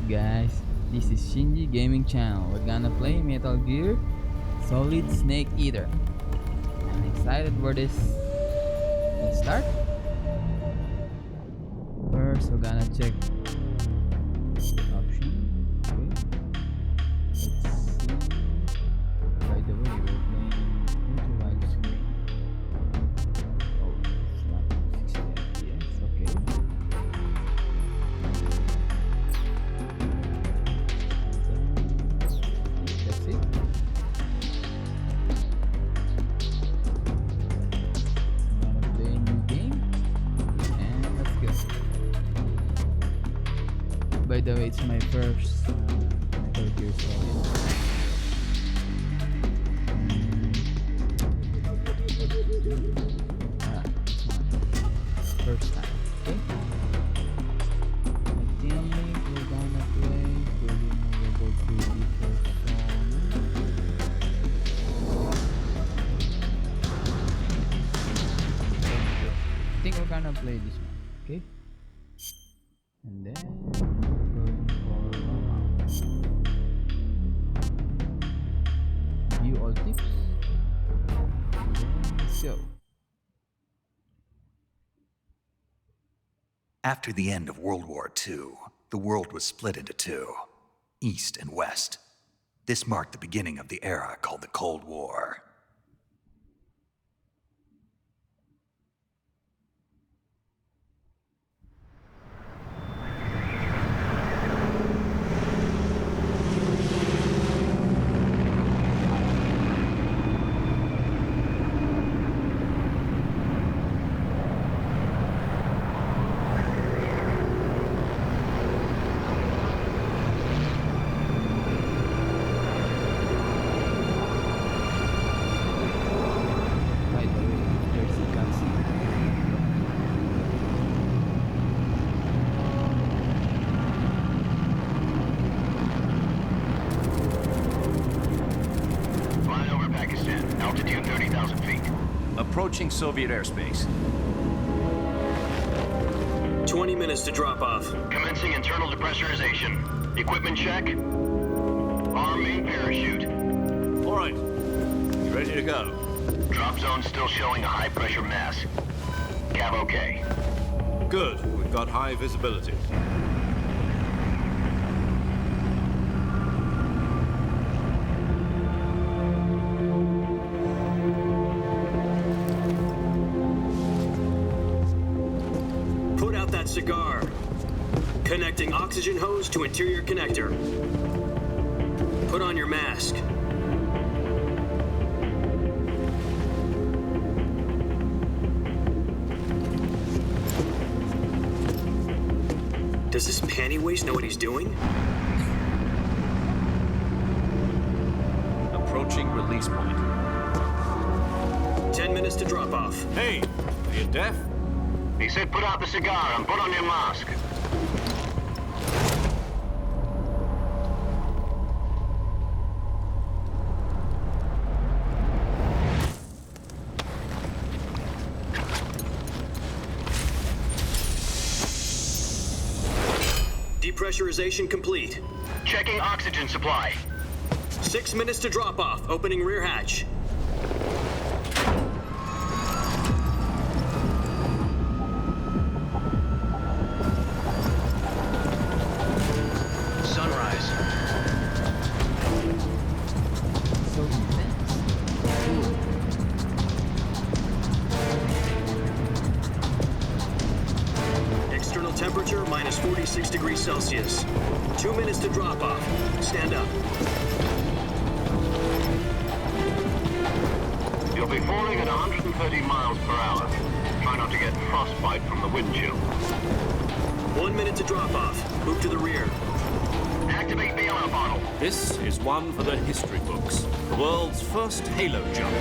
guys? This is Shinji Gaming Channel. We're gonna play Metal Gear Solid Snake Eater. I'm excited for this. Let's start. First, we're gonna check option. Okay. Let's see. By the way, we're playing ultra widescreen. Oh, it's not 60 FPS. Okay. That's it. I'm gonna play a new game and let's go. By the way, it's my first Metal Gear Solid. This one. First time. Okay. I think we're gonna play fully movable 3D I think we're gonna play this one. Okay. And then going for normal. View all tips. And then let's go. After the end of World War II, the world was split into two, East and West. This marked the beginning of the era called the Cold War. By the way, there's a cutscene. Flying over Pakistan, altitude 30,000 feet. Approaching Soviet airspace. 20 minutes to drop off. Commencing internal depressurization. Equipment check. Arm main parachute. All right. You ready to go? Drop zone still showing a high pressure mass. Cav okay. Good. We've got high visibility. Put out that cigar. Connecting oxygen hose to interior connector. Put on your mask. Does this panty waste know what he's doing? Approaching release point. 10 minutes to drop off. Hey, are you deaf? He said put out the cigar and put on your mask. Depressurization complete. Checking oxygen supply. 6 minutes to drop off. Opening rear hatch. Sunrise. So intense. Cool. External temperature minus 46 degrees Celsius. 2 minutes to drop off. Stand up. You'll be falling at 130 miles per hour. Try not to get frostbite from the wind chill. 1 minute to drop off. Move to the rear. Activate the oil bottle. This is one for the history books. The world's first halo jump.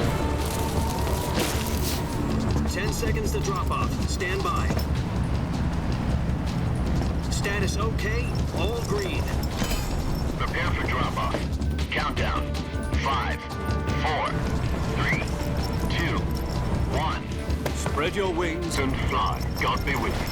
10 seconds to drop off. Stand by. Status okay. All green. Prepare for drop off. Countdown. 5, 4, 3, 2, 1. Spread your wings. And fly. God be with you.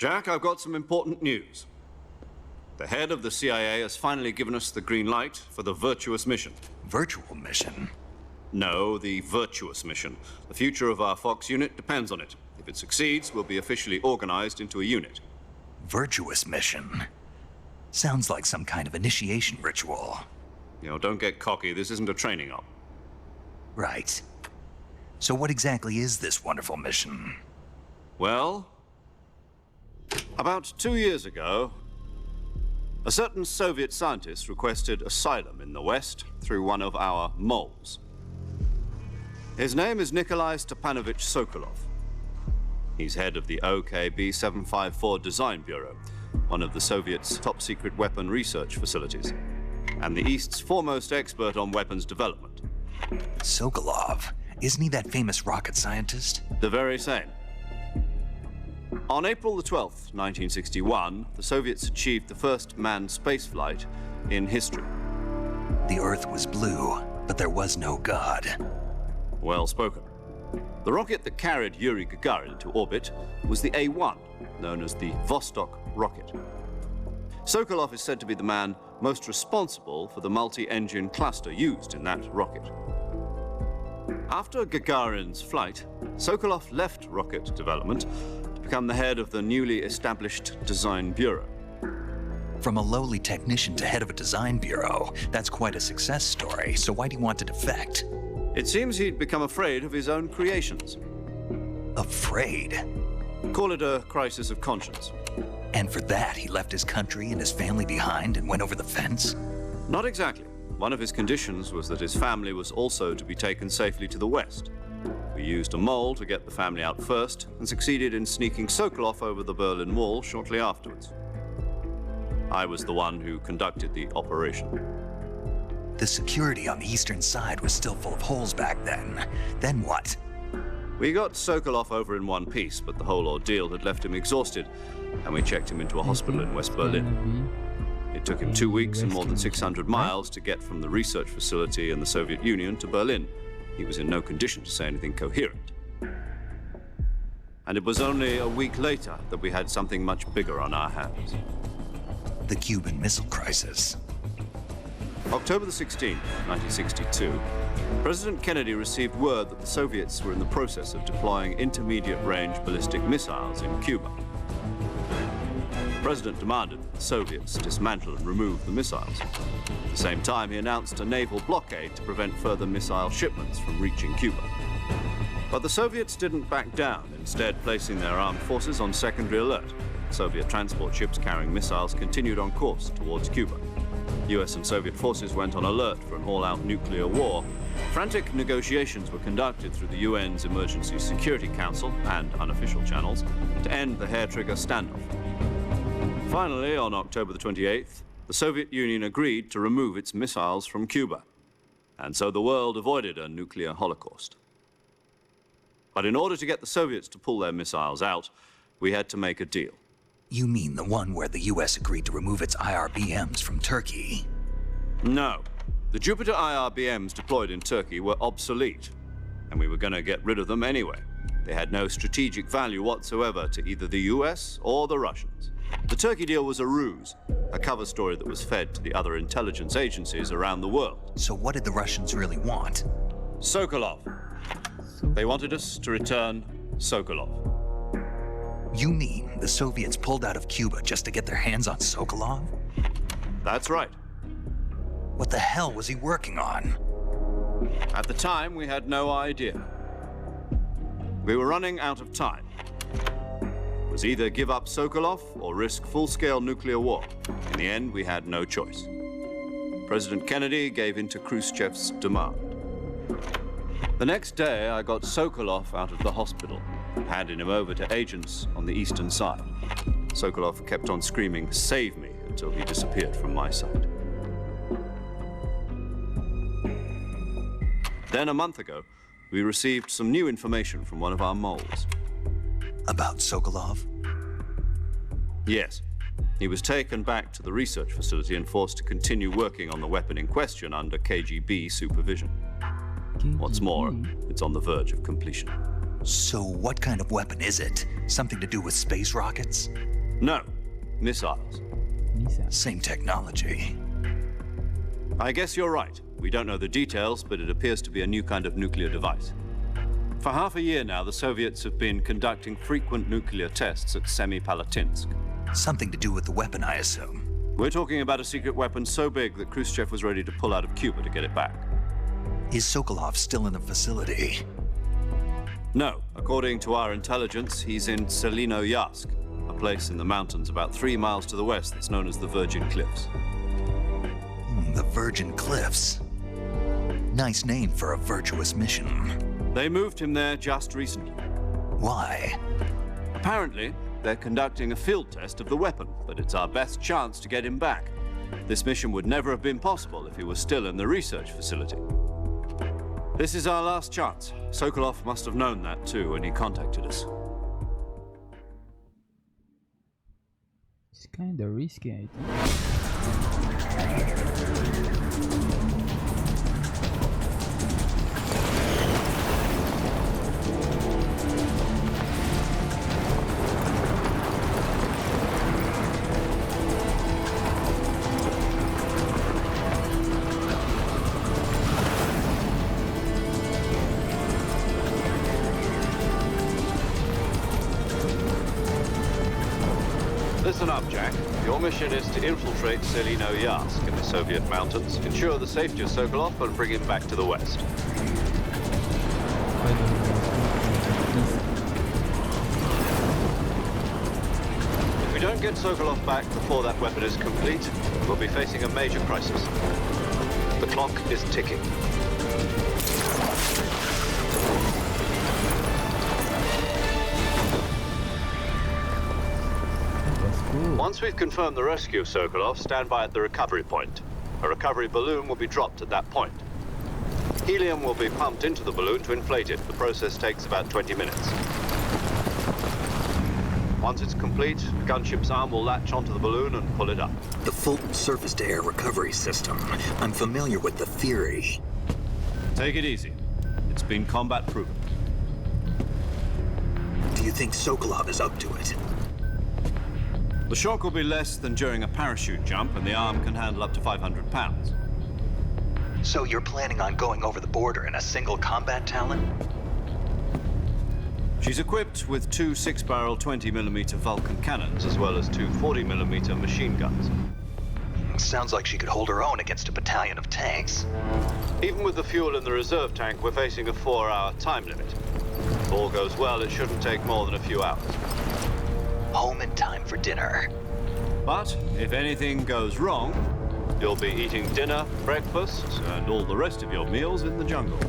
Jack, I've got some important news. The head of the CIA has finally given us the green light for the virtuous mission. Virtual mission? No, the virtuous mission. The future of our Fox unit depends on it. If it succeeds, we'll be officially organized into a unit. Virtuous mission? Sounds like some kind of initiation ritual. You know, don't get cocky. This isn't a training op. Right. So what exactly is this wonderful mission? Well, about 2 years ago, a certain Soviet scientist requested asylum in the West through one of our moles. His name is Nikolai Stepanovich Sokolov. He's head of the OKB 754 Design Bureau, one of the Soviets' top-secret weapon research facilities, and the East's foremost expert on weapons development. Sokolov? Isn't he that famous rocket scientist? The very same. On April the 12th, 1961, the Soviets achieved the first manned spaceflight in history. The Earth was blue, but there was no God. Well spoken. The rocket that carried Yuri Gagarin to orbit was the A-1, known as the Vostok rocket. Sokolov is said to be the man most responsible for the multi-engine cluster used in that rocket. After Gagarin's flight, Sokolov left rocket development to become the head of the newly established Design Bureau. From a lowly technician to head of a design bureau, that's quite a success story, so why'd he want to defect? It seems he'd become afraid of his own creations. Afraid? Call it a crisis of conscience. And for that, he left his country and his family behind and went over the fence? Not exactly. One of his conditions was that his family was also to be taken safely to the West. We used a mole to get the family out first and succeeded in sneaking Sokolov over the Berlin Wall shortly afterwards. I was the one who conducted the operation. The security on the eastern side was still full of holes back then. Then what? We got Sokolov over in one piece, but the whole ordeal had left him exhausted, and we checked him into a hospital in West Berlin. It took him 2 weeks and more than 600 miles to get from the research facility in the Soviet Union to Berlin. He was in no condition to say anything coherent. And it was only a week later that we had something much bigger on our hands. The Cuban Missile Crisis. October the 16th, 1962, President Kennedy received word that the Soviets were in the process of deploying intermediate-range ballistic missiles in Cuba. The President demanded that the Soviets dismantle and remove the missiles. At the same time, he announced a naval blockade to prevent further missile shipments from reaching Cuba. But the Soviets didn't back down, instead placing their armed forces on secondary alert. Soviet transport ships carrying missiles continued on course towards Cuba. US and Soviet forces went on alert for an all-out nuclear war. Frantic negotiations were conducted through the UN's Emergency Security Council and unofficial channels to end the hair-trigger standoff. Finally, on October the 28th, the Soviet Union agreed to remove its missiles from Cuba, and so the world avoided a nuclear holocaust. But in order to get the Soviets to pull their missiles out, we had to make a deal. You mean the one where the US agreed to remove its IRBMs from Turkey? No. The Jupiter IRBMs deployed in Turkey were obsolete, and we were going to get rid of them anyway. They had no strategic value whatsoever to either the US or the Russians. The Turkey deal was a ruse, a cover story that was fed to the other intelligence agencies around the world. So what did the Russians really want? Sokolov. They wanted us to return Sokolov. You mean the Soviets pulled out of Cuba just to get their hands on Sokolov? That's right. What the hell was he working on? At the time, we had no idea. We were running out of time. It was either give up Sokolov or risk full-scale nuclear war. In the end, we had no choice. President Kennedy gave in to Khrushchev's demand. The next day, I got Sokolov out of the hospital, handing him over to agents on the eastern side. Sokolov kept on screaming, "Save me," until he disappeared from my sight. Then a month ago, we received some new information from one of our moles. About Sokolov? Yes. He was taken back to the research facility and forced to continue working on the weapon in question under KGB supervision. What's more, it's on the verge of completion. So what kind of weapon is it? Something to do with space rockets? No, missiles. Misa. Same technology. I guess you're right. We don't know the details, but it appears to be a new kind of nuclear device. For half a year now, the Soviets have been conducting frequent nuclear tests at Semipalatinsk. Something to do with the weapon, I assume. We're talking about a secret weapon so big that Khrushchev was ready to pull out of Cuba to get it back. Is Sokolov still in the facility? No, according to our intelligence, he's in Selino-Yarsk, a place in the mountains about 3 miles to the west that's known as the Virgin Cliffs. The Virgin Cliffs. Nice name for a virtuous mission. They moved him there just recently. Why? Apparently, they're conducting a field test of the weapon, but it's our best chance to get him back. This mission would never have been possible if he was still in the research facility. This is our last chance. Sokolov must have known that too when he contacted us. It's kinda risky, I think. Listen up, Jack. Your mission is to infiltrate Selino-Yarsk in the Soviet mountains, ensure the safety of Sokolov, and bring him back to the West. If we don't get Sokolov back before that weapon is complete, we'll be facing a major crisis. The clock is ticking. Once we've confirmed the rescue of Sokolov, stand by at the recovery point. A recovery balloon will be dropped at that point. Helium will be pumped into the balloon to inflate it. The process takes about 20 minutes. Once it's complete, the gunship's arm will latch onto the balloon and pull it up. The Fulton surface-to-air recovery system. I'm familiar with the theory. Take it easy. It's been combat proven. Do you think Sokolov is up to it? The shock will be less than during a parachute jump, and the arm can handle up to 500 pounds. So you're planning on going over the border in a single combat Talon? She's equipped with 2 6-barrel 20mm Vulcan cannons, as well as 2 40mm machine guns. Sounds like she could hold her own against a battalion of tanks. Even with the fuel in the reserve tank, we're facing a 4-hour time limit. If all goes well, it shouldn't take more than a few hours. Home in time for dinner. But if anything goes wrong, you'll be eating dinner, breakfast, and all the rest of your meals in the jungle. I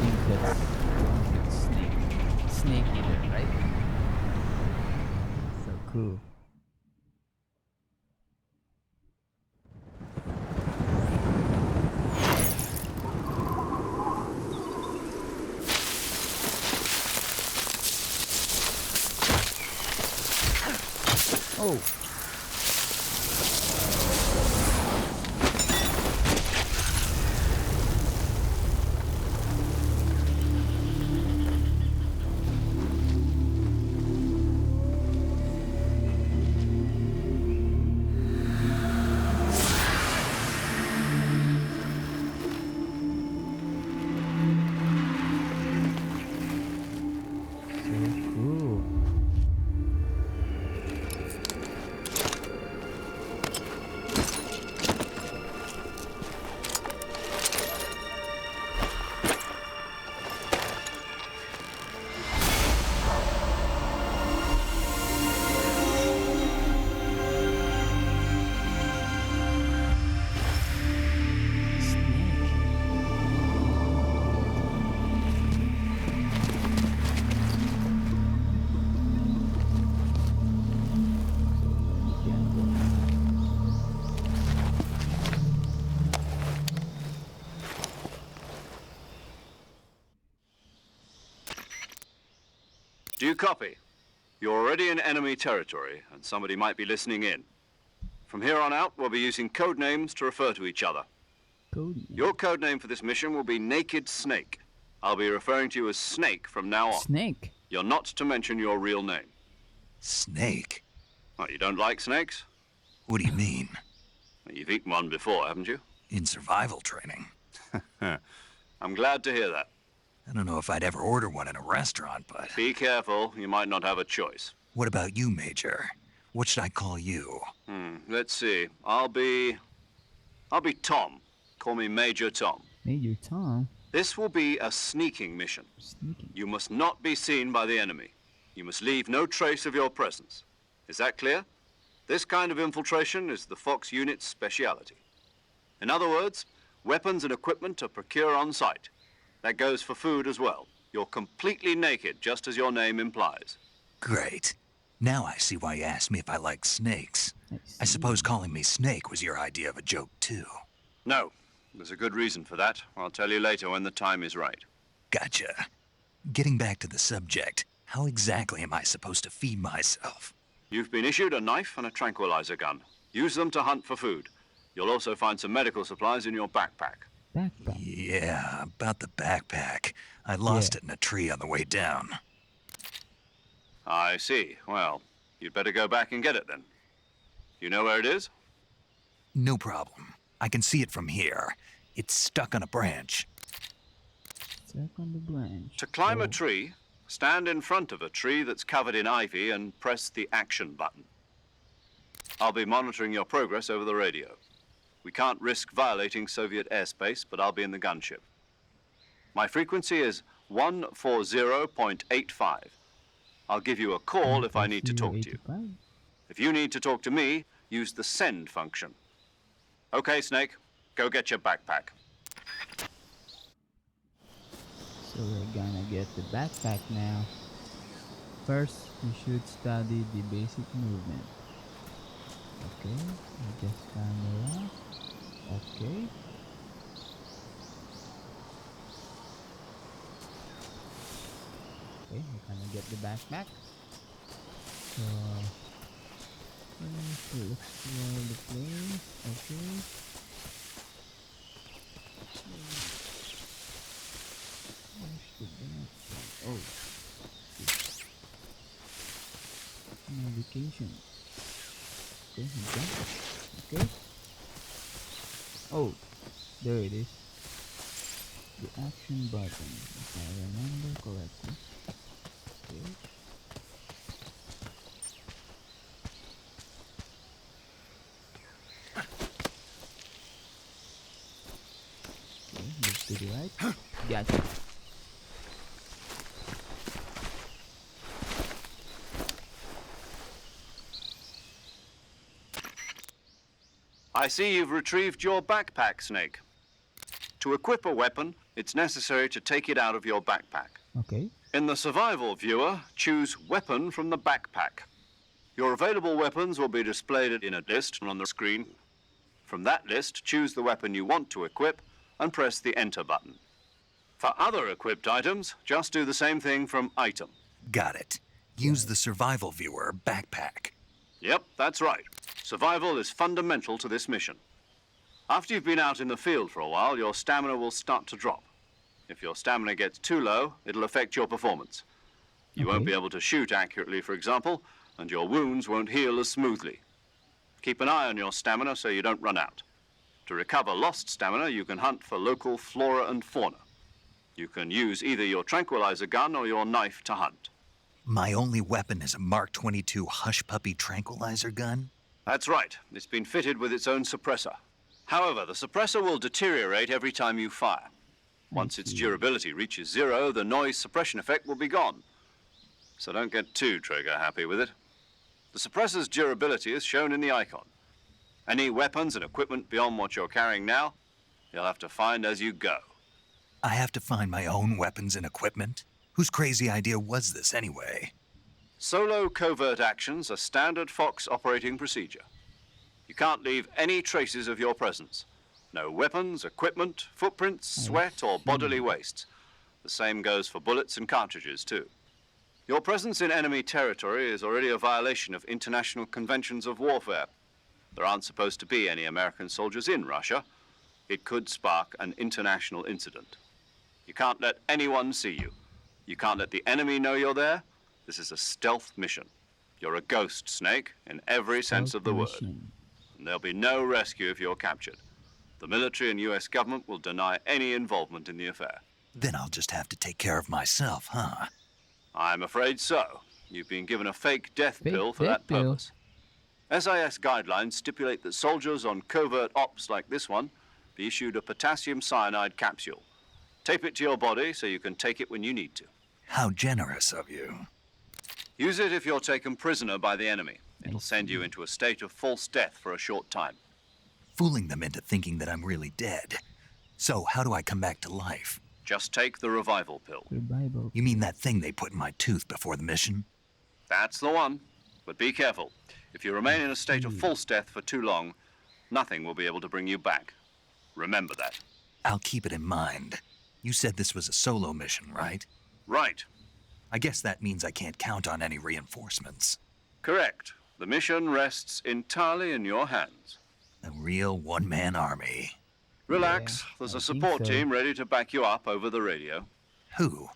think that's snake eater, right? So cool. Oh. Do you copy? You're already in enemy territory, and somebody might be listening in. From here on out, we'll be using code names to refer to each other. Cody. Your code name for this mission will be Naked Snake. I'll be referring to you as Snake from now on. Snake. You're not to mention your real name. Snake? Oh, you don't like snakes? What do you mean? You've eaten one before, haven't you? In survival training? I'm glad to hear that. I don't know if I'd ever order one in a restaurant, but... Be careful, you might not have a choice. What about you, Major? What should I call you? Let's see. I'll be Tom. Call me Major Tom. Major Tom. This will be a sneaking mission. Sneaking. You must not be seen by the enemy. You must leave no trace of your presence. Is that clear? This kind of infiltration is the Fox unit's speciality. In other words, weapons and equipment are procured on site. That goes for food as well. You're completely naked, just as your name implies. Great. Now I see why you asked me if I like snakes. I suppose calling me Snake was your idea of a joke, too. No, there's a good reason for that. I'll tell you later when the time is right. Gotcha. Getting back to the subject, how exactly am I supposed to feed myself? You've been issued a knife and a tranquilizer gun. Use them to hunt for food. You'll also find some medical supplies in your backpack. Backpack. Yeah, about the backpack. I lost it in a tree on the way down. I see. Well, you'd better go back and get it then. You know where it is? No problem. I can see it from here. It's stuck on a branch. Stuck on the branch. To climb a tree, stand in front of a tree that's covered in ivy and press the action button. I'll be monitoring your progress over the radio. We can't risk violating Soviet airspace, but I'll be in the gunship. My frequency is 140.85. I'll give you a call if I need to talk to you. If you need to talk to me, use the send function. Okay, Snake, go get your backpack. So we're gonna get the backpack now. First, we should study the basic movement. Okay, adjust camera. Okay. Okay, we're gonna get the backpack. So, let's explore the place. Okay. Where's the backpack? Oh. Navigation. Okay, okay. Oh, there it is. The action button, if I remember correctly. Okay. Okay, move to the right. Gotcha. I see you've retrieved your backpack, Snake. To equip a weapon, it's necessary to take it out of your backpack. Okay. In the survival viewer, choose Weapon from the backpack. Your available weapons will be displayed in a list on the screen. From that list, choose the weapon you want to equip and press the Enter button. For other equipped items, just do the same thing from Item. Got it. Use the survival viewer backpack. Yep, that's right. Survival is fundamental to this mission. After you've been out in the field for a while, your stamina will start to drop. If your stamina gets too low, it'll affect your performance. You won't be able to shoot accurately, for example, and your wounds won't heal as smoothly. Keep an eye on your stamina so you don't run out. To recover lost stamina, you can hunt for local flora and fauna. You can use either your tranquilizer gun or your knife to hunt. My only weapon is a Mark 22 Hush Puppy tranquilizer gun? That's right. It's been fitted with its own suppressor. However, the suppressor will deteriorate every time you fire. Once its durability reaches 0, the noise suppression effect will be gone. So don't get too trigger-happy with it. The suppressor's durability is shown in the icon. Any weapons and equipment beyond what you're carrying now, you'll have to find as you go. I have to find my own weapons and equipment? Whose crazy idea was this anyway? Solo covert actions are standard Fox operating procedure. You can't leave any traces of your presence. No weapons, equipment, footprints, sweat, or bodily wastes. The same goes for bullets and cartridges, too. Your presence in enemy territory is already a violation of international conventions of warfare. There aren't supposed to be any American soldiers in Russia. It could spark an international incident. You can't let anyone see you. You can't let the enemy know you're there. This is a stealth mission. You're a ghost, Snake, in every sense of the word. Mission. And there'll be no rescue if you're captured. The military and US government will deny any involvement in the affair. Then I'll just have to take care of myself, huh? I'm afraid so. You've been given a fake death Fake pill for death that pill. purpose. SIS guidelines stipulate that soldiers on covert ops like this one be issued a potassium cyanide capsule. Tape it to your body so you can take it when you need to. How generous of you. Use it if you're taken prisoner by the enemy. It'll send you into a state of false death for a short time. Fooling them into thinking that I'm really dead. So how do I come back to life? Just take the revival pill. Revival. You mean that thing they put in my tooth before the mission? That's the one. But be careful. If you remain in a state of false death for too long, nothing will be able to bring you back. Remember that. I'll keep it in mind. You said this was a solo mission, right? Right. I guess that means I can't count on any reinforcements. Correct. The mission rests entirely in your hands. A real one-man army. Relax. Yeah, There's I a think support so. team ready to back you up over the radio. Who?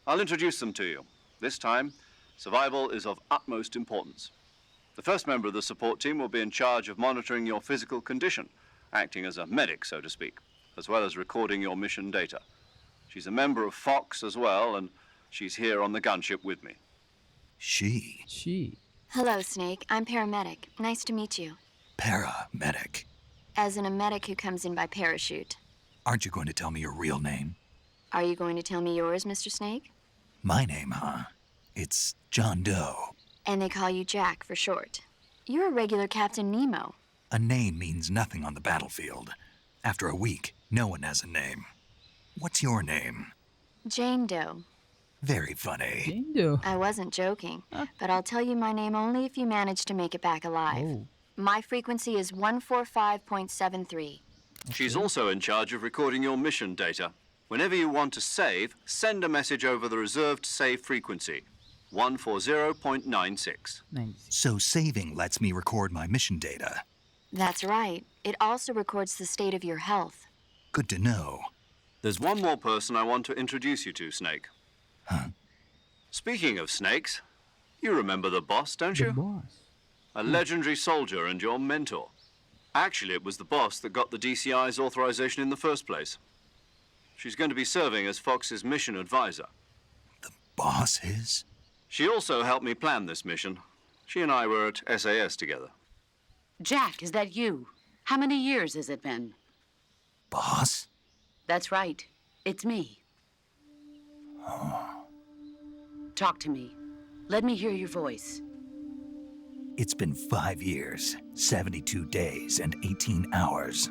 I'll introduce them to you. This time, survival is of utmost importance. The first member of the support team will be in charge of monitoring your physical condition, acting as a medic, so to speak, as well as recording your mission data. She's a member of Fox as well, and she's here on the gunship with me. She. She. Hello, Snake. I'm paramedic. Nice to meet you. Paramedic. As in a medic who comes in by parachute. Aren't you going to tell me your real name? Are you going to tell me yours, Mr. Snake? My name, huh? It's John Doe. And they call you Jack for short. You're a regular Captain Nemo. A name means nothing on the battlefield. After a week, no one has a name. What's your name? Jane Doe. Very funny. Jane Doe. I wasn't joking, but I'll tell you my name only if you manage to make it back alive. Oh. My frequency is 145.73. She's also in charge of recording your mission data. Whenever you want to save, send a message over the reserved save frequency, 140.96. Nice. So saving lets me record my mission data. That's right. It also records the state of your health. Good to know. There's one more person I want to introduce you to, Snake. Huh? Speaking of snakes, you remember the boss, don't The you? boss. A legendary soldier and your mentor. Actually, it was the boss that got the DCI's authorization in the first place. She's going to be serving as Fox's mission advisor. The boss is? She also helped me plan this mission. She and I were at SAS together. Jack, is that you? How many years has it been? Boss? That's right. It's me. Talk to me. Let me hear your voice. It's been 5 years, 72 days, and 18 hours.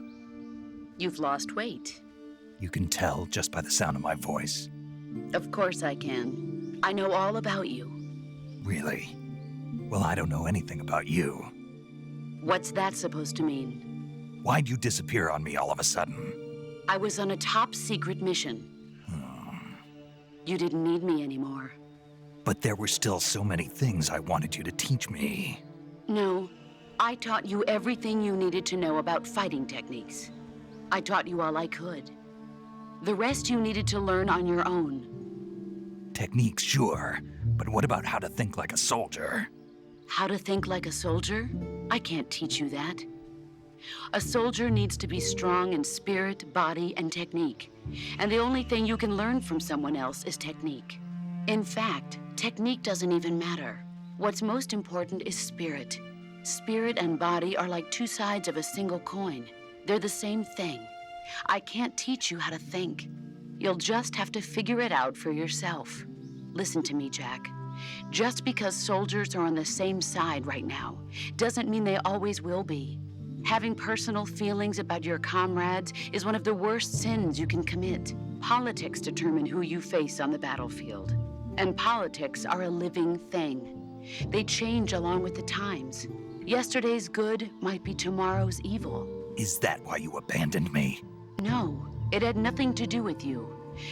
You've lost weight. You can tell just by the sound of my voice. Of course I can. I know all about you. Really? Well, I don't know anything about you. What's that supposed to mean? Why'd you disappear on me all of a sudden? I was on a top secret mission. You didn't need me anymore. But there were still so many things I wanted you to teach me. No, I taught you everything you needed to know about fighting techniques. I taught you all I could. The rest you needed to learn on your own. Techniques, sure. But what about how to think like a soldier? How to think like a soldier? I can't teach you that. A soldier needs to be strong in spirit, body, and technique. And the only thing you can learn from someone else is technique. In fact, technique doesn't even matter. What's most important is spirit. Spirit and body are like two sides of a single coin. They're the same thing. I can't teach you how to think. You'll just have to figure it out for yourself. Listen to me, Jack. Just because soldiers are on the same side right now doesn't mean they always will be. Having personal feelings about your comrades is one of the worst sins you can commit. Politics determine who you face on the battlefield. And politics are a living thing. They change along with the times. Yesterday's good might be tomorrow's evil. Is that why you abandoned me? No, it had nothing to do with you.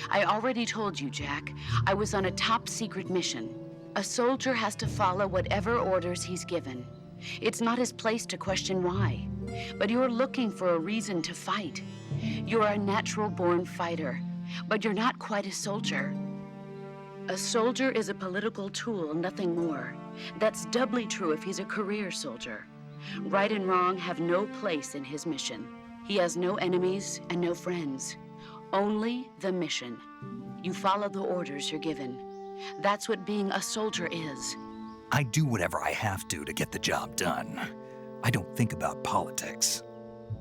I already told you, Jack. I was on a top secret mission. A soldier has to follow whatever orders he's given. It's not his place to question why. But you're looking for a reason to fight. You're a natural-born fighter, but you're not quite a soldier. A soldier is a political tool, nothing more. That's doubly true if he's a career soldier. Right and wrong have no place in his mission. He has no enemies and no friends. Only the mission. You follow the orders you're given. That's what being a soldier is. I do whatever I have to get the job done. I don't think about politics.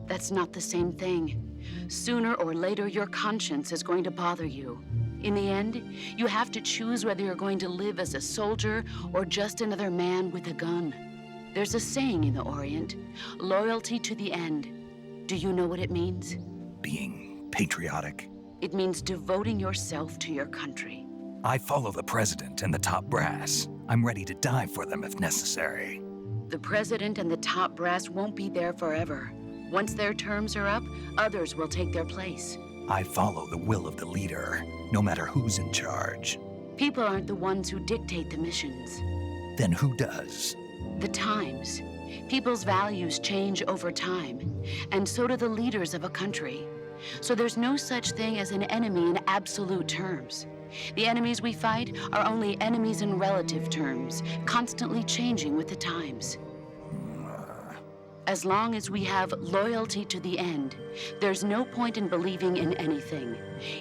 That's not the same thing. Sooner or later, your conscience is going to bother you. In the end, you have to choose whether you're going to live as a soldier or just another man with a gun. There's a saying in the Orient, loyalty to the end. Do you know what it means? Being patriotic. It means devoting yourself to your country. I follow the president and the top brass. I'm ready to die for them if necessary. The president and the top brass won't be there forever. Once their terms are up, others will take their place. I follow the will of the leader, no matter who's in charge. People aren't the ones who dictate the missions. Then who does? The times. People's values change over time, and so do the leaders of a country. So there's no such thing as an enemy in absolute terms. The enemies we fight are only enemies in relative terms, constantly changing with the times. As long as we have loyalty to the end, there's no point in believing in anything,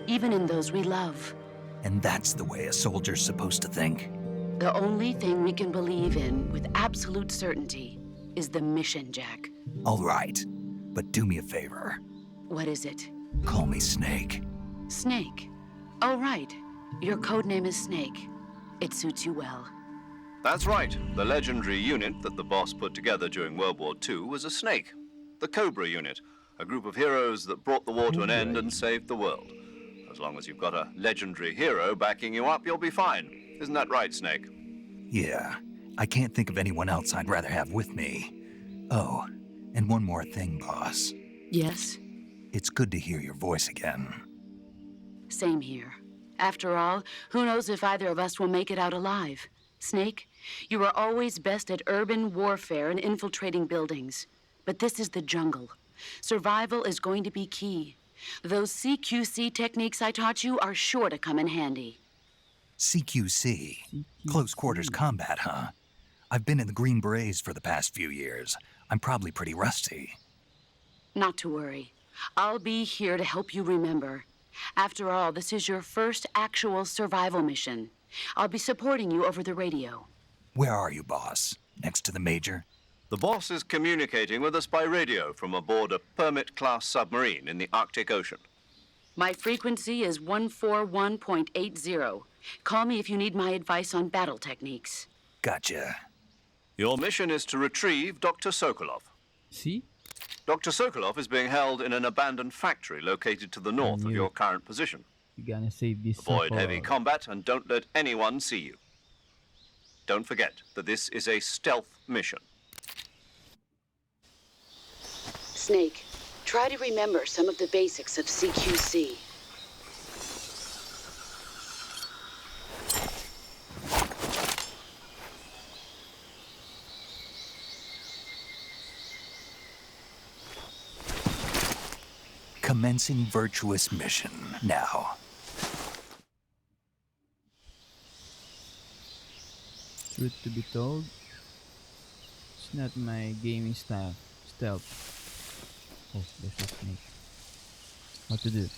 even in those we love. And that's the way a soldier's supposed to think? The only thing we can believe in with absolute certainty is the mission, Jack. All right, but do me a favor. What is it? Call me Snake. Snake. Oh, right. Your code name is Snake. It suits you well. That's right. The legendary unit that the boss put together during World War II was a snake. The Cobra unit, a group of heroes that brought the war to an end and saved the world. As long as you've got a legendary hero backing you up, you'll be fine. Isn't that right, Snake? Yeah, I can't think of anyone else I'd rather have with me. Oh, and one more thing, boss. Yes? It's good to hear your voice again. Same here. After all, who knows if either of us will make it out alive? Snake, you are always best at urban warfare and infiltrating buildings. But this is the jungle. Survival is going to be key. Those CQC techniques I taught you are sure to come in handy. CQC? Close quarters combat, huh? I've been in the Green Berets for the past few years. I'm probably pretty rusty. Not to worry. I'll be here to help you remember. After all, this is your first actual survival mission. I'll be supporting you over the radio. Where are you, boss? Next to the Major? The boss is communicating with us by radio from aboard a Permit-class submarine in the Arctic Ocean. My frequency is 141.80. Call me if you need my advice on battle techniques. Gotcha. Your mission is to retrieve Dr. Sokolov. See? Dr. Sokolov is being held in an abandoned factory located to the north of your current position. You're gonna save this. Avoid heavy combat and don't let anyone see you. Don't forget that this is a stealth mission. Snake, try to remember some of the basics of CQC. Commencing virtuous mission now. Truth to be told, it's not my gaming style. Stealth. Oh, there's a snake. What to do?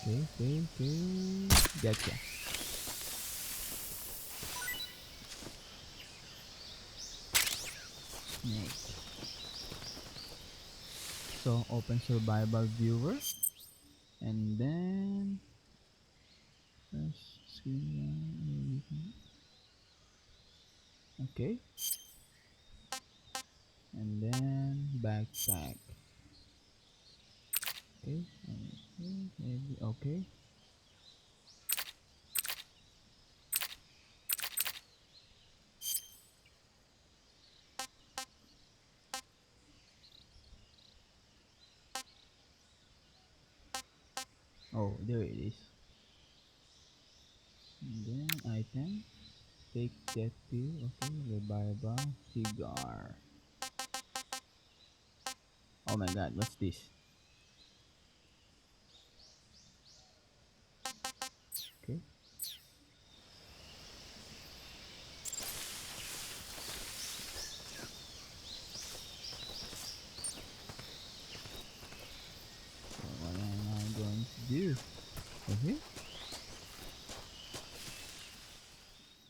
Okay. Gotcha. Snake. So open survival viewer, and then screen. Okay, and then backpack. Okay, maybe okay. Oh, there it is. And then item. take that pill. Okay, revival cigar. Oh my god, what's this? Okay. So what am I going to do? Okay.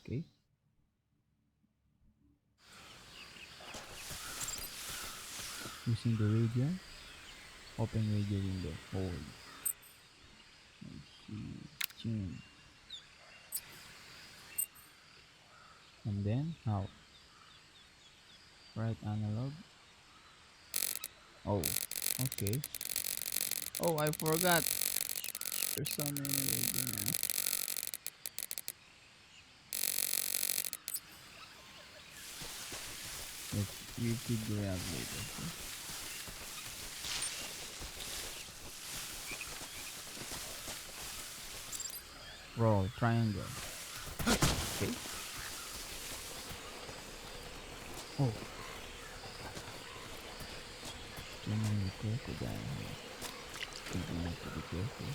Okay. Using the radio. Open radio window. Hold. Let's see. Tune. And then how? Right analog. Oh. Okay. Oh, I forgot. There's so many radio now. We figure out later. Okay? Roll triangle. Okay. Oh. Too many crocodile here. I think we have to be careful.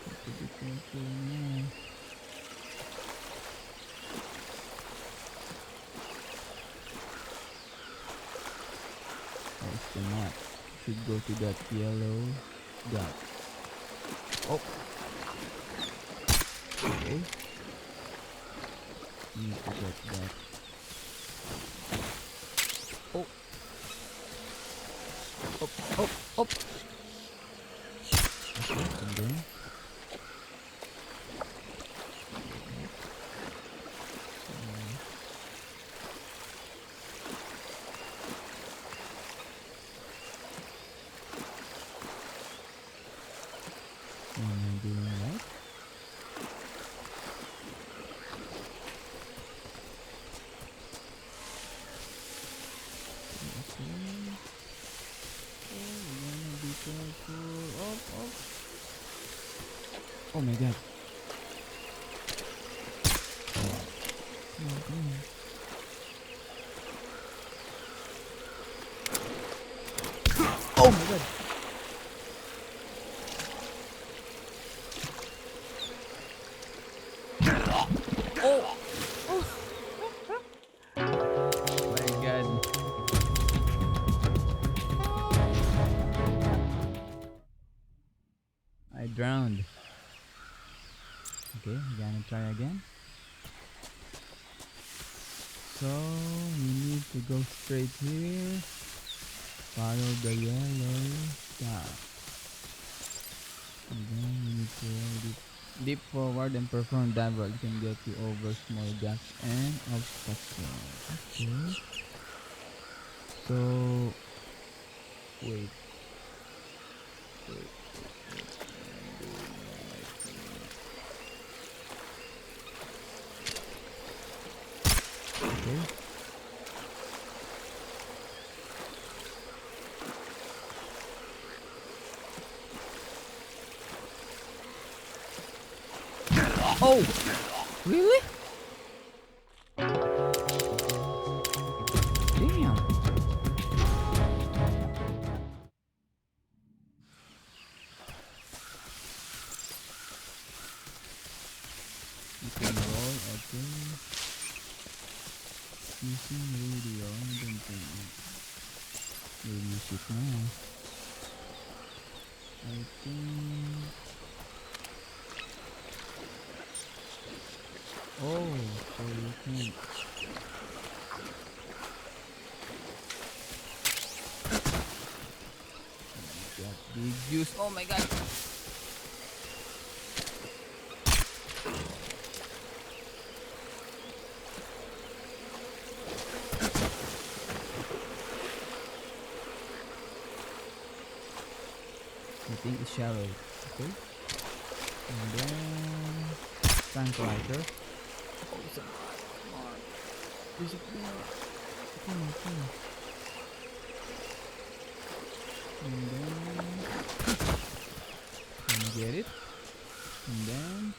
Have to be careful now. Where's the map? Should go to that yellow dot. Oh. Okay. Need to get that. Oh. Up, up, up. Okay, and then. Am I doing right? Oh my god. Oh my god. My god. I drowned. Okay, we're gonna try again. So we need to go straight here. Follow the yellow star. And then we need to leap forward and perform dive roll. You can get you over small gaps and obstacles. Okay. So wait. Okay. Oh! Really? Damn. You can roll, okay. Using radio, I don't think we'll use it now. I think. Oh, so you can. Got big juice. Oh my god. I think it's shallow. Okay. And then tranquilizer. Oh, some more. There's a more. Come on. And then get it. And then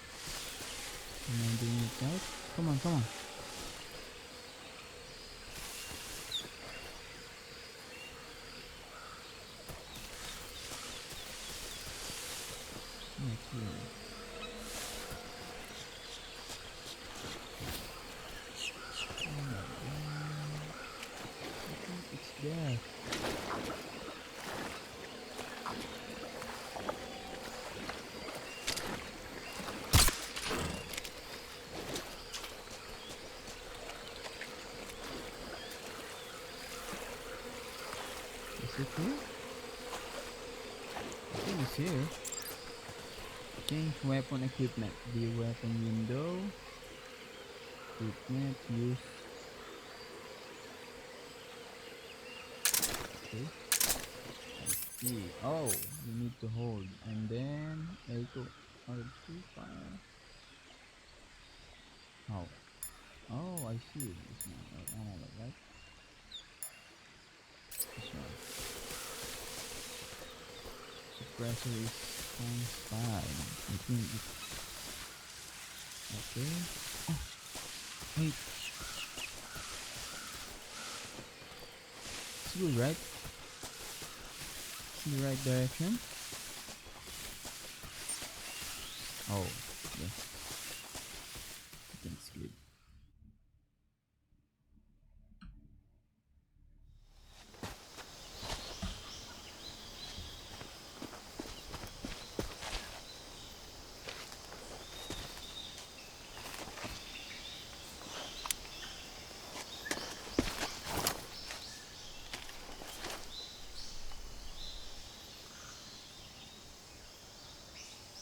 doing it right. Come on, come on. Not here. Oh my god. I think it's there. Is it here? I think it's here. Change weapon equipment. The weapon window. Equipment use. Okay. I see. Oh, you need to hold and then echo R2 fire. How? Oh, I see. This one. Analog, right? This one. Suppressor is fine. I think it's okay. Oh, wait. It's good, right? It's in the right direction. Oh, yes. I think it's good.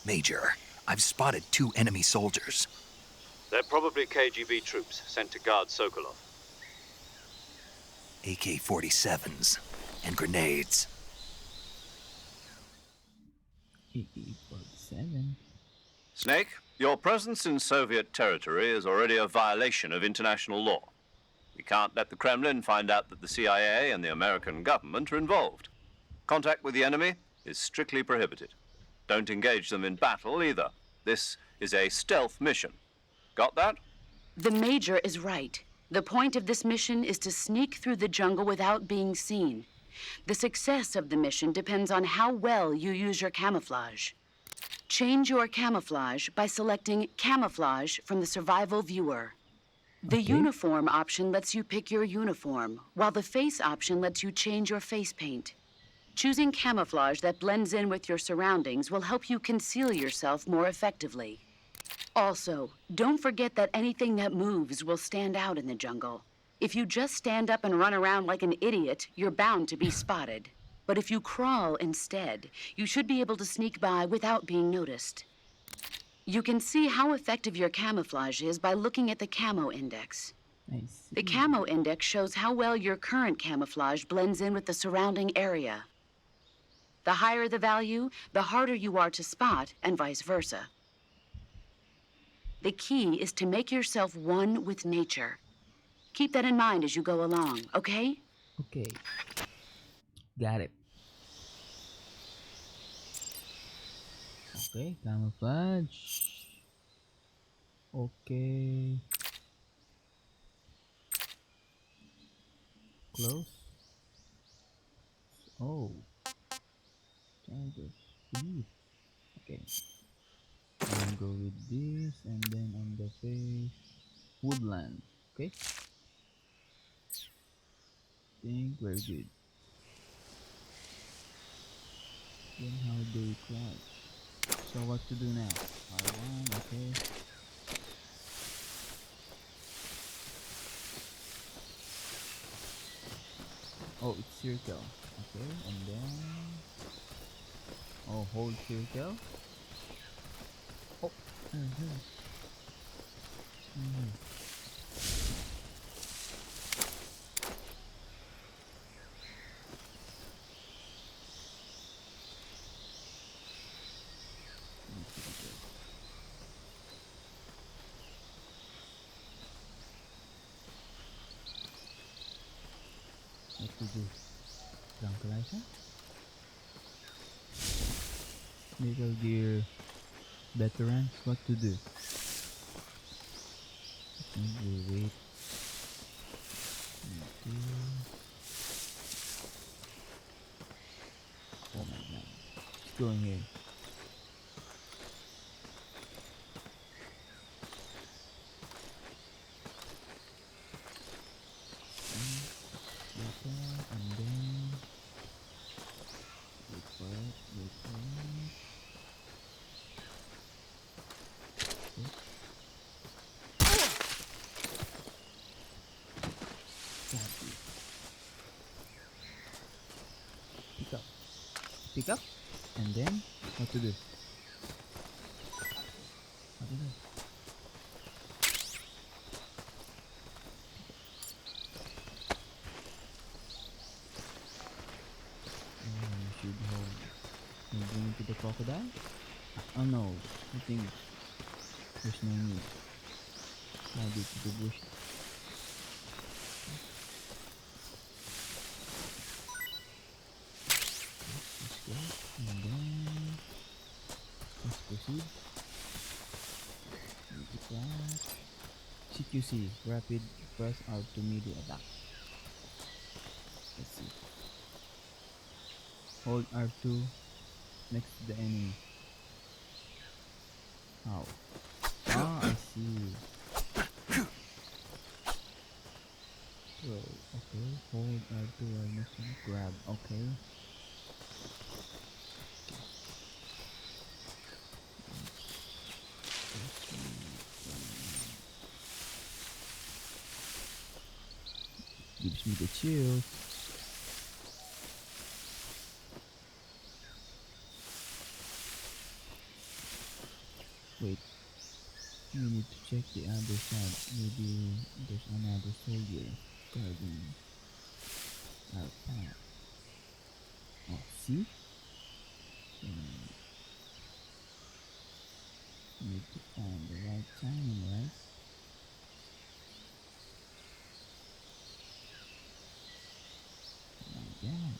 Major, I've spotted 2 enemy soldiers. They're probably KGB troops sent to guard Sokolov. AK-47s and grenades. AK-47. Snake, your presence in Soviet territory is already a violation of international law. We can't let the Kremlin find out that the CIA and the American government are involved. Contact with the enemy is strictly prohibited. Don't engage them in battle either. This is a stealth mission. Got that? The Major is right. The point of this mission is to sneak through the jungle without being seen. The success of the mission depends on how well you use your camouflage. Change your camouflage by selecting Camouflage from the Survival Viewer. The uniform option lets you pick your uniform, while the face option lets you change your face paint. Choosing camouflage that blends in with your surroundings will help you conceal yourself more effectively. Also, don't forget that anything that moves will stand out in the jungle. If you just stand up and run around like an idiot, you're bound to be spotted. But if you crawl instead, you should be able to sneak by without being noticed. You can see how effective your camouflage is by looking at the camo index. I see. The camo index shows how well your current camouflage blends in with the surrounding area. The higher the value, the harder you are to spot, and vice versa. The key is to make yourself one with nature. Keep that in mind as you go along, okay? Okay. Got it. Okay, camouflage. Okay. Close. Oh. Change of speed. Okay. I'll go with this and then on the face. Woodland. Okay. Think we're good. Then how do we crouch? So what to do now? R1, okay. Oh, it's circle. Okay, and then hold circle. Oh, what to do? Tranquilizer? Little Gear veterans, what to do? And we'll wait until... Oh my god. Let's go in here. And then wait for it. Pick up, and then what to do? Should hold. Going to the crocodile? Oh no, I think there's no need. I'll do to the bush. Let's go, and then let's proceed. CQC, rapid press R to melee attack. Let's see. Hold R2 next to the enemy. How? Ah, I see. So, okay, hold R2 while next to grab. Okay. Gives me the chills. Wait, we need to check the other side. Maybe there's another soldier guarding our path. Oh, see? Need to find the right timing, right? Oh my god.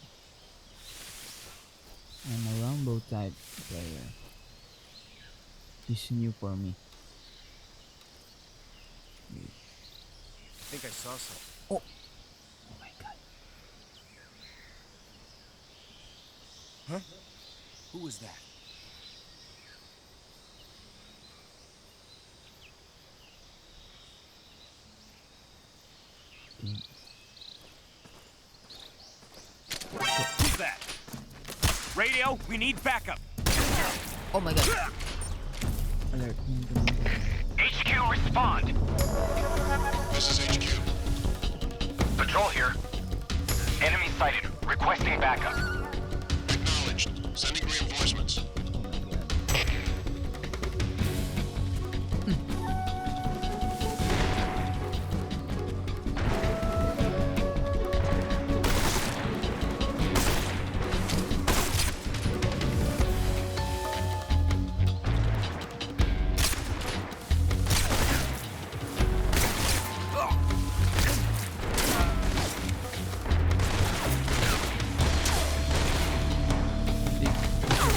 I'm a Rambo type player. This is new for me. Wait. I think I saw something. Oh! Oh my god. Huh? Who was that? Okay. Who's that? Radio, we need backup. Oh my god. Alert. HQ, respond. This is HQ. Patrol here. Enemy sighted. Requesting backup. Acknowledged. Sending reinforcements.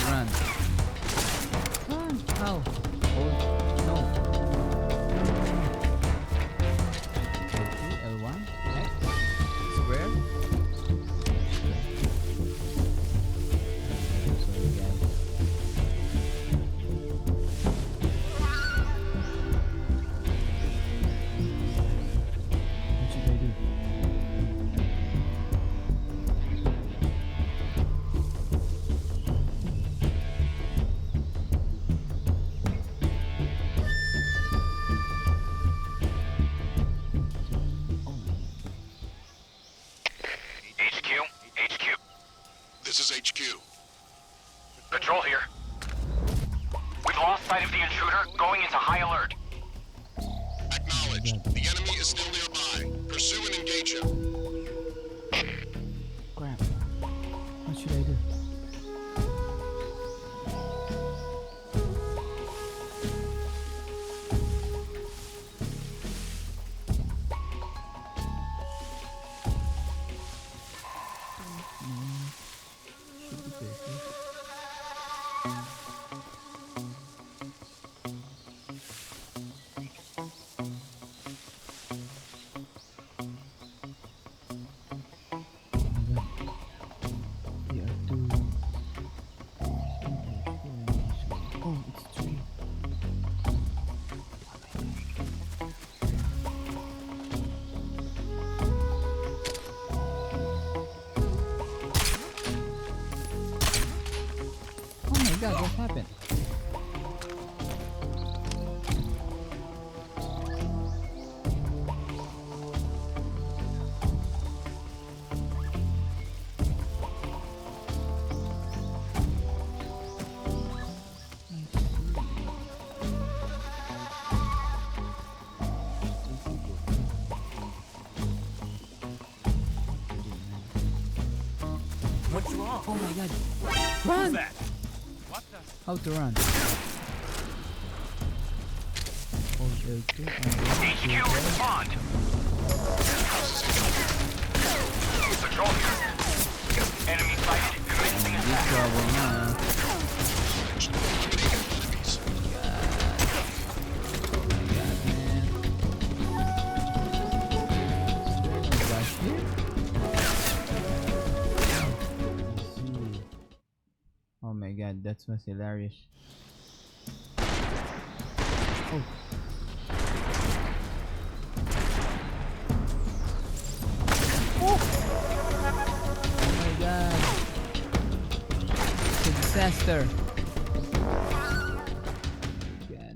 Run. Run. How? Oh, no. Okay, L1, X, square. Sorry guys. What should I do? HQ. This is HQ. Patrol here. We've lost sight of the intruder. Going into high alert. Acknowledged. The enemy is still nearby. Pursue and engage him. Crap. What should I do? Should be careful. my god. Who's Run! that? What the? How to run? Hold L2 and HQ, respond! Patrol here. Enemy sighted. Commencing big attack. trouble now. Oh my god, that was hilarious. Oh. Oh my god. It's a disaster. God.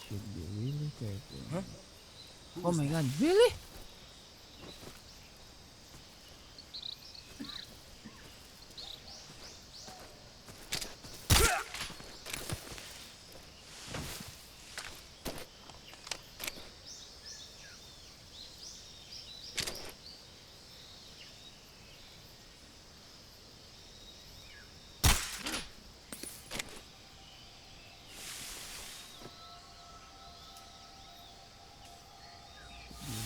Should be really careful. Huh? Oh my god, really?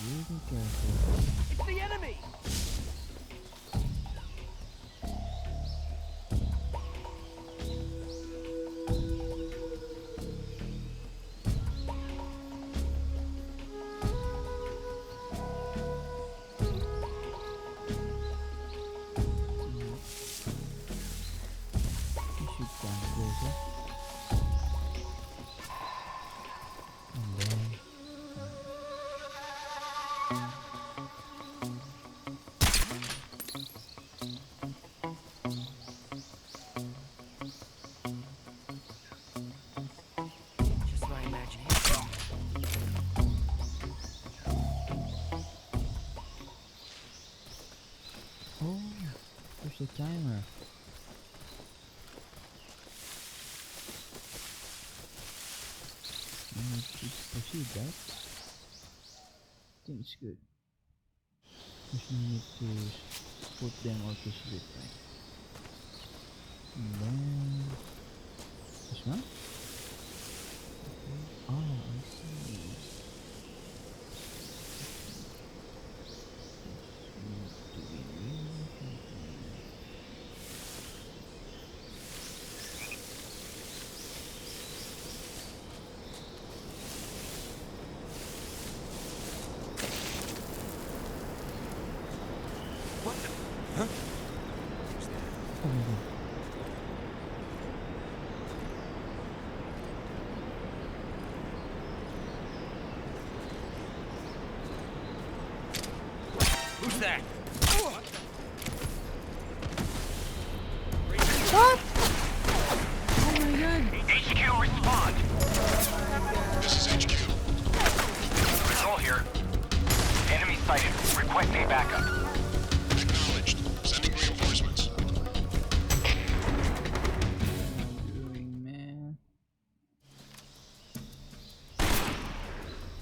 Really careful. It's the enemy! You should come closer. And then Just my imagination. oh, there's a timer. I need to proceed, right? I think it's good. Just need to put them all to sleep, right? And then this one? Okay. Oh, I see. Need to be really careful. What the? Huh? Oh my god. Who's that? What? Oh my god. HQ, respond! This is HQ. Patrol here. Enemy sighted. Requesting backup. Acknowledged. Sending reinforcements. Doing, man.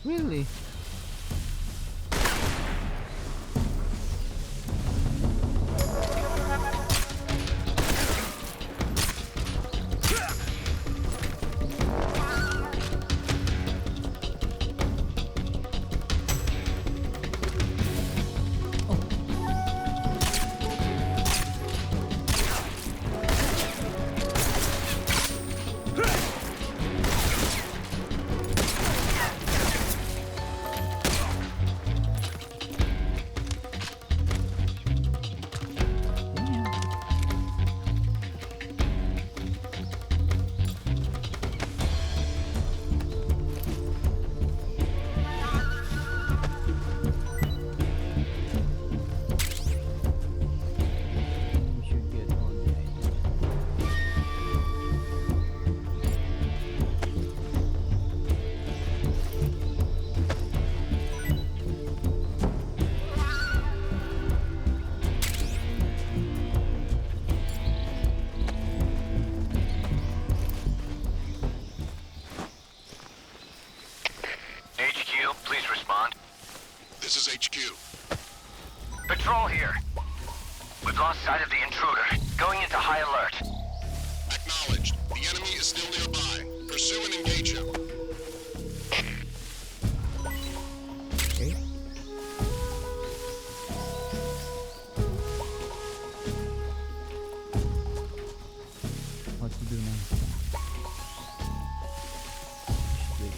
Really? This is HQ. Patrol here. We've lost sight of the intruder. Going into high alert. Acknowledged. The enemy is still nearby. Pursue and engage him. Okay. What to do now? Wait.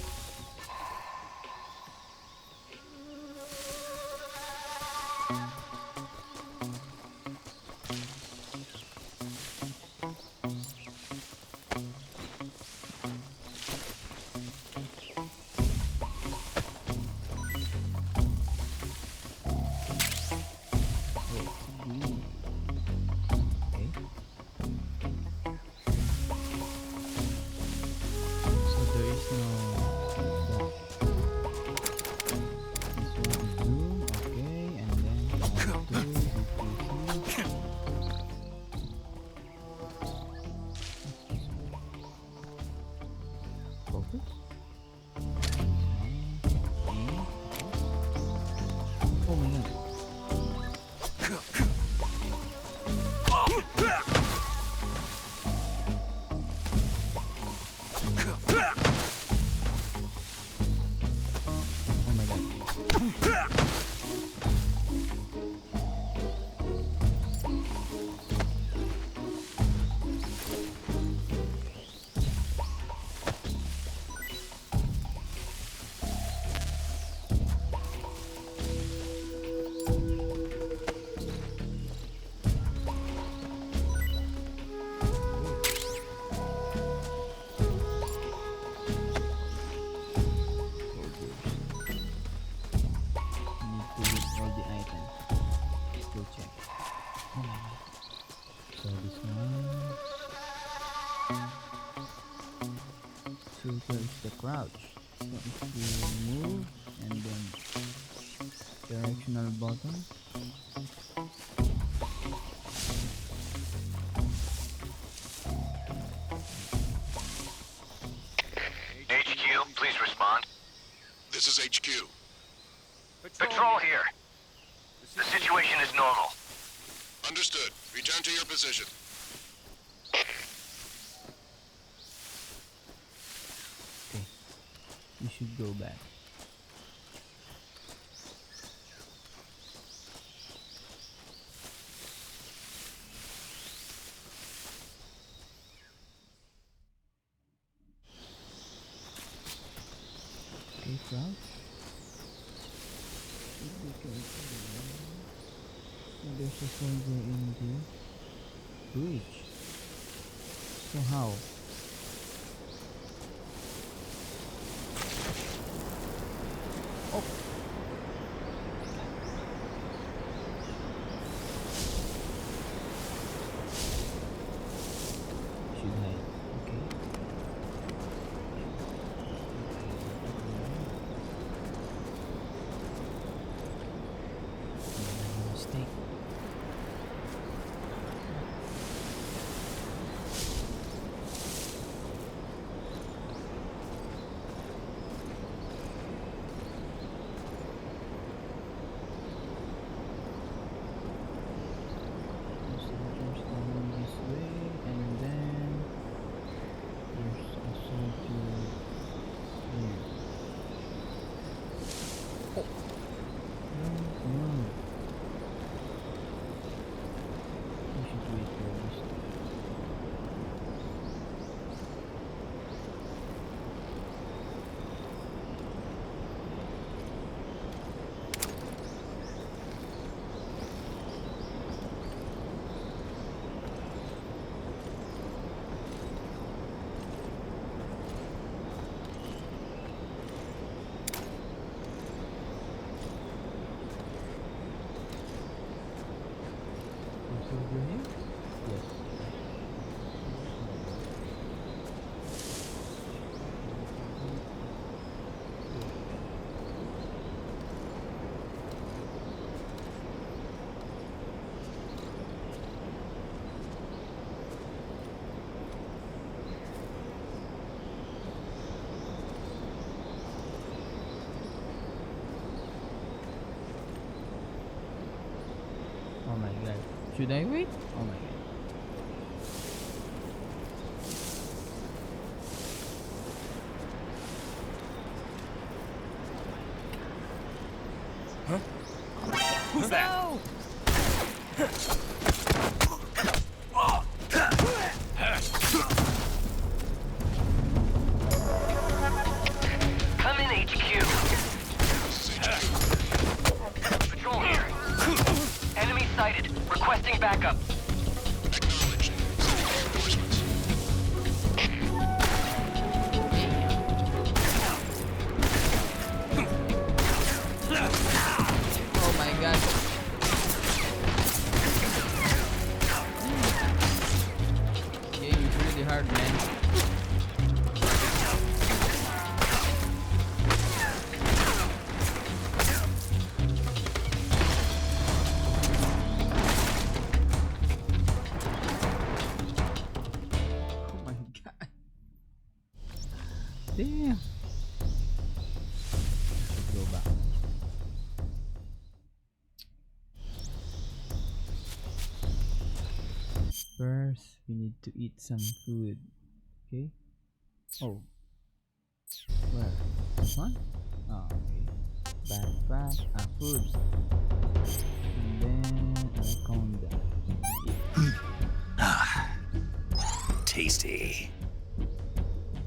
Crouch. So if you move and then directional button. HQ, please respond. This is HQ. Patrol here. The situation is normal. Understood. Return to your position. You should go back. Okay, crouch. There's a soldier in the bridge. So how? Should I wait? Oh my god. Who's that? Come in, HQ. Patrol here. Enemy sighted. Requesting backup. Acknowledged. Sending reinforcements. Oh my god. Game is really hard, man. Oh my god. Damn. Let's go back. First, we need to eat some food. Okay. Oh. Where? This one? Oh, okay. Backpack. Food. And then anaconda. Tasty.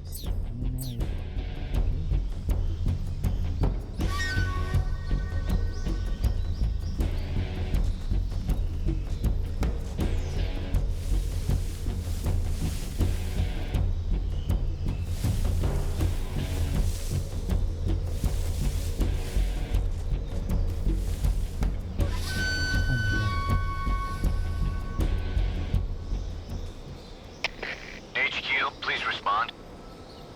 Stamina. HQ, please respond.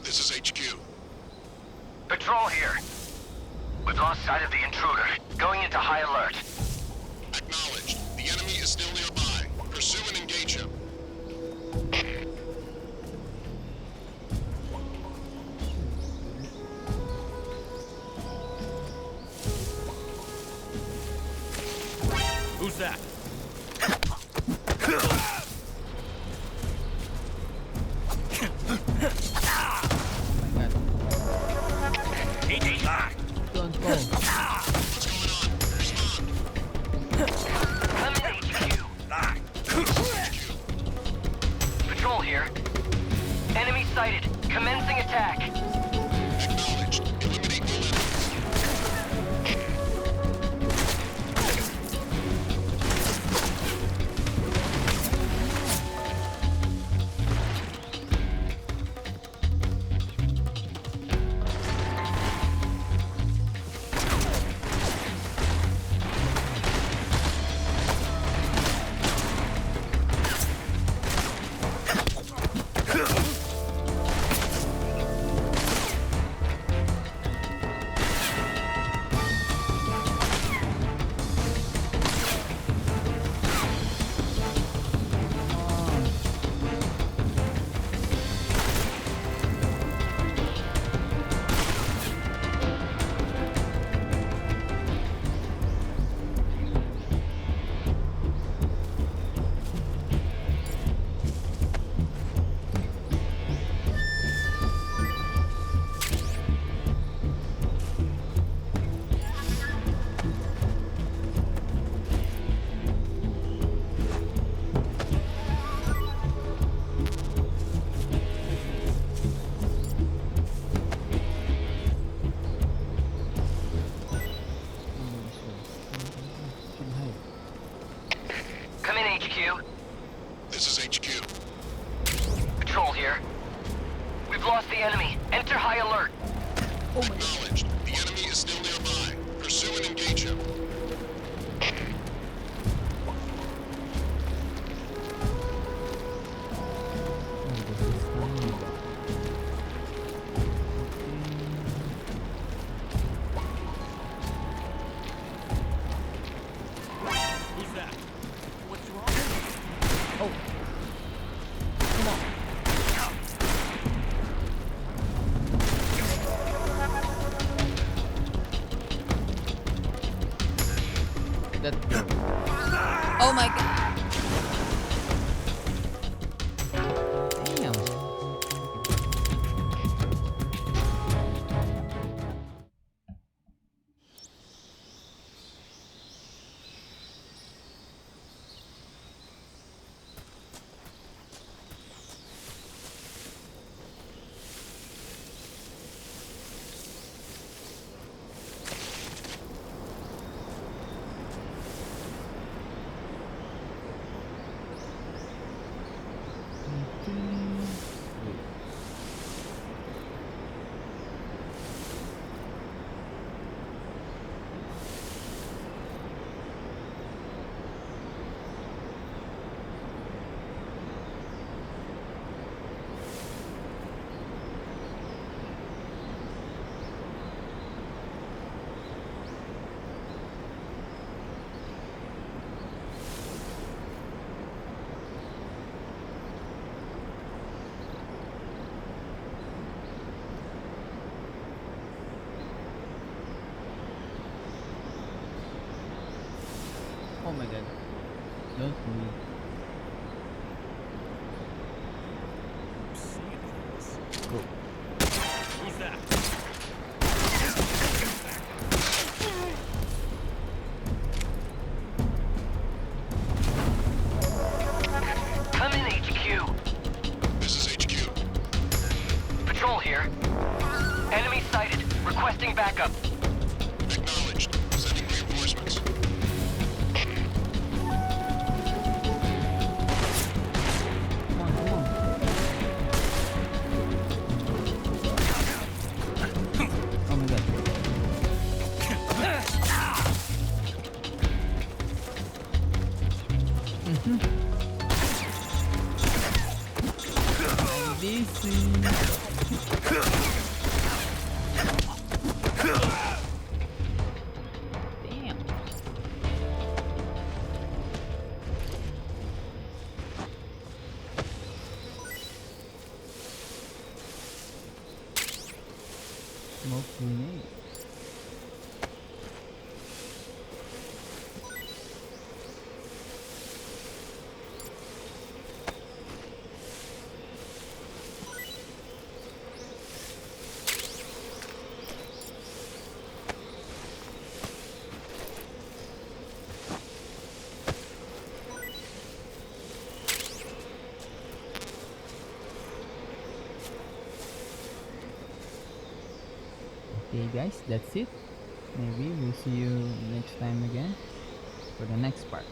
This is HQ. Patrol here. We've lost sight of the intruder. Going into high alert. Acknowledged. The enemy is still nearby. Pursue and engage him. Who's that? Oh my god. AJ lock. Don't go. What's going on? Respond. Come in, HQ. Lock. Patrol here. Enemy sighted. Commencing attack. Acknowledged. Eliminate all enemies. Come in, HQ. This is HQ. Patrol here. We've lost the enemy. Enter high alert. Acknowledged. The enemy is still nearby. Pursue and engage him. Who's that? What's wrong? Oh. Come on. Let's go. Oh my god. Oh my god. Don't move. Go. Come in, HQ. This is HQ. Patrol here. Enemy sighted. Requesting backup. Acknowledged. Sending reinforcements. Come on, come on. Oh my god. Damn. Smoke grenade. Okay guys, that's it. Maybe we'll see you next time again for the next part.